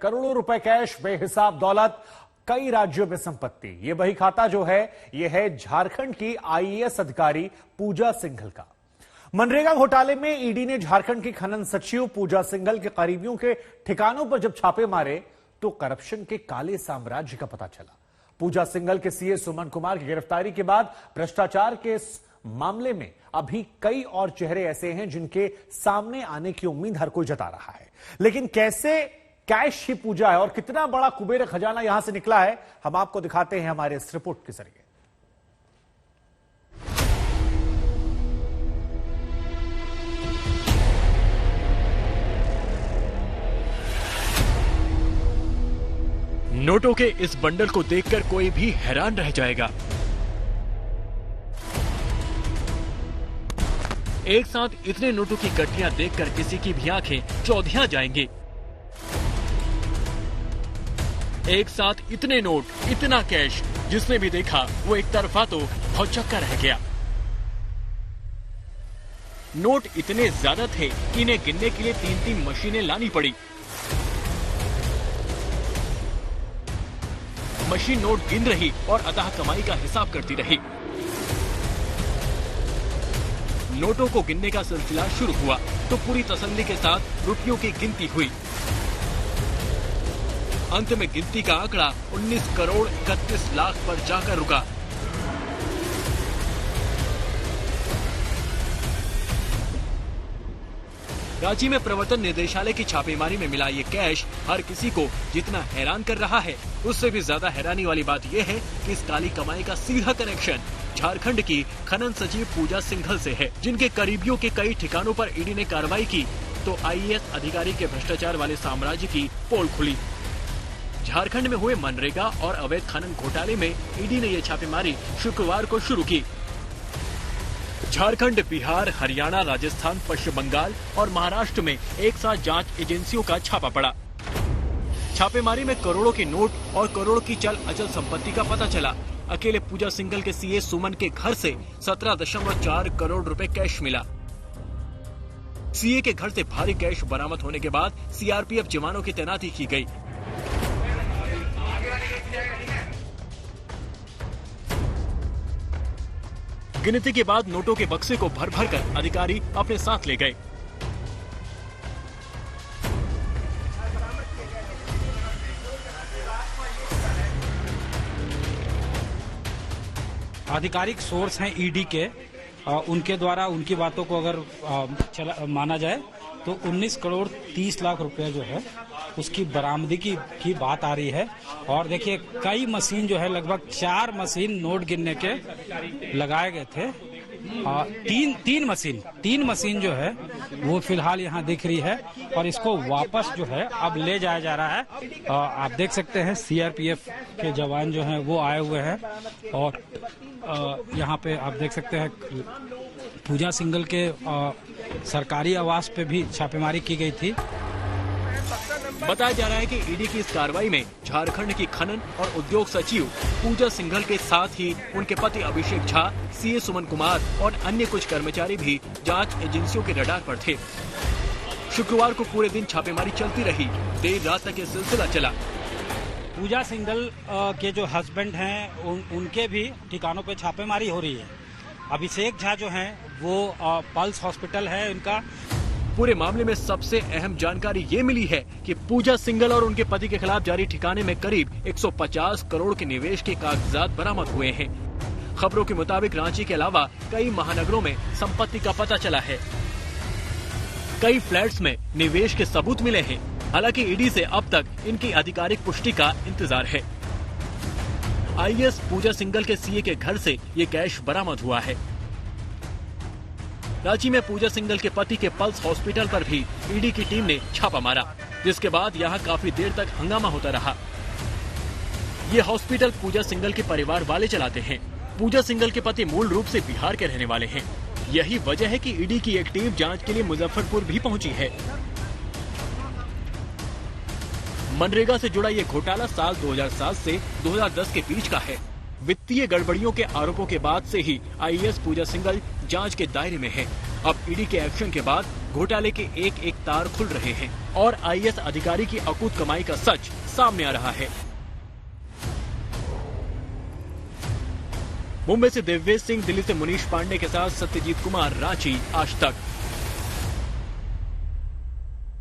करोड़ों रुपए कैश, बेहिसाब दौलत, कई राज्यों में संपत्ति। ये वही खाता जो है, ये है झारखंड की आईएएस अधिकारी पूजा सिंघल का। मनरेगा घोटाले में ईडी ने झारखंड की खनन सचिव पूजा सिंघल के करीबियों के ठिकानों पर जब छापे मारे तो करप्शन के काले साम्राज्य का पता चला। पूजा सिंघल के सीए सुमन कुमार की गिरफ्तारी के बाद भ्रष्टाचार के इस मामले में अभी कई और चेहरे ऐसे हैं जिनके सामने आने की उम्मीद हर कोई जता रहा है। लेकिन कैसे कैश ही पूजा है और कितना बड़ा कुबेर खजाना यहां से निकला है, हम आपको दिखाते हैं हमारे इस रिपोर्ट के जरिए। नोटों के इस बंडल को देखकर कोई भी हैरान रह जाएगा। एक साथ इतने नोटों की गठरियां देखकर किसी की भी आंखें चौधिया जाएंगी। एक साथ इतने नोट, इतना कैश, जिसने भी देखा वो एक तरफा तो भौचक्का रह गया। नोट इतने ज्यादा थे कि इन्हें गिनने के लिए 3-3 मशीनें लानी पड़ी। मशीन नोट गिन रही और अतः कमाई का हिसाब करती रही। नोटों को गिनने का सिलसिला शुरू हुआ तो पूरी तसल्ली के साथ रुपयों की गिनती हुई। अंत में गिनती का आंकड़ा 19 करोड़ 31 लाख पर जाकर रुका। रांची में प्रवर्तन निदेशालय की छापेमारी में मिला ये कैश हर किसी को जितना हैरान कर रहा है, उससे भी ज्यादा हैरानी वाली बात यह है कि इस काली कमाई का सीधा कनेक्शन झारखंड की खनन सचिव पूजा सिंघल से है, जिनके करीबियों के कई ठिकानों पर ईडी ने कार्रवाई की तो आईएएस अधिकारी के भ्रष्टाचार वाले साम्राज्य की पोल खुली। झारखंड में हुए मनरेगा और अवैध खनन घोटाले में ईडी ने यह छापेमारी शुक्रवार को शुरू की। झारखंड, बिहार, हरियाणा, राजस्थान, पश्चिम बंगाल और महाराष्ट्र में एक साथ जांच एजेंसियों का छापा पड़ा। छापेमारी में करोड़ों के नोट और करोड़ों की चल अचल संपत्ति का पता चला। अकेले पूजा सिंघल के सीए सुमन के घर से 17.4 करोड़ रुपए कैश मिला। सीए के घर से भारी कैश बरामद होने के बाद सीआरपीएफ जवानों की तैनाती की गई। गिनती के बाद नोटों के बक्से को भर भर कर अधिकारी अपने साथ ले गए। आधिकारिक सोर्स हैं ईडी के, उनके द्वारा उनकी बातों को अगर माना जाए तो 19 करोड़ 30 लाख रुपए जो है उसकी बरामदगी की बात आ रही है। और देखिए कई मशीन जो है, लगभग 4 मशीन नोट गिनने के लगाए गए थे। तीन मशीन जो है वो फिलहाल यहाँ दिख रही है और इसको वापस जो है अब ले जाया जा रहा है। आप देख सकते हैं सीआरपीएफ के जवान जो हैं वो आए हुए हैं और यहाँ पे आप देख सकते हैं पूजा सिंघल के सरकारी आवास पे भी छापेमारी की गई थी। बताया जा रहा है कि ईडी की इस कार्रवाई में झारखंड की खनन और उद्योग सचिव पूजा सिंघल के साथ ही उनके पति अभिषेक झा, सीए सुमन कुमार और अन्य कुछ कर्मचारी भी जांच एजेंसियों के रडार पर थे। शुक्रवार को पूरे दिन छापेमारी चलती रही, देर रात तक ये सिलसिला चला। पूजा सिंघल के जो हस्बैंड हैं उनके भी ठिकानों पे छापेमारी हो रही है। अभिषेक झा जो हैं वो पल्स हॉस्पिटल है उनका। पूरे मामले में सबसे अहम जानकारी ये मिली है कि पूजा सिंघल और उनके पति के खिलाफ जारी ठिकाने में करीब 150 करोड़ के निवेश के कागजात बरामद हुए हैं। खबरों के मुताबिक रांची के अलावा कई महानगरों में संपत्ति का पता चला है। कई फ्लैट्स में निवेश के सबूत मिले हैं। हालांकि ईडी से अब तक इनकी आधिकारिक पुष्टि का इंतजार है। आईएएस पूजा सिंघल के सीए के घर से ये कैश बरामद हुआ है। रांची में पूजा सिंघल के पति के पल्स हॉस्पिटल पर भी ईडी की टीम ने छापा मारा, जिसके बाद यहां काफी देर तक हंगामा होता रहा। ये हॉस्पिटल पूजा सिंघल के परिवार वाले चलाते हैं। पूजा सिंघल के पति मूल रूप से बिहार के रहने वाले हैं। यही वजह है कि ईडी की एक टीम जांच के लिए मुजफ्फरपुर भी पहुंची है। मनरेगा से जुड़ा ये घोटाला साल 2007 से 2010 के बीच का है। वित्तीय गड़बड़ियों के आरोपों के बाद से ही आईएएस पूजा सिंघल जांच के दायरे में है। अब ईडी के एक्शन के बाद घोटाले के एक एक तार खुल रहे हैं और आईएएस अधिकारी की अकूत कमाई का सच सामने आ रहा है। मुंबई से दिव्येश सिंह, दिल्ली से मुनीश पांडे के साथ सत्यजीत कुमार, रांची, आज तक।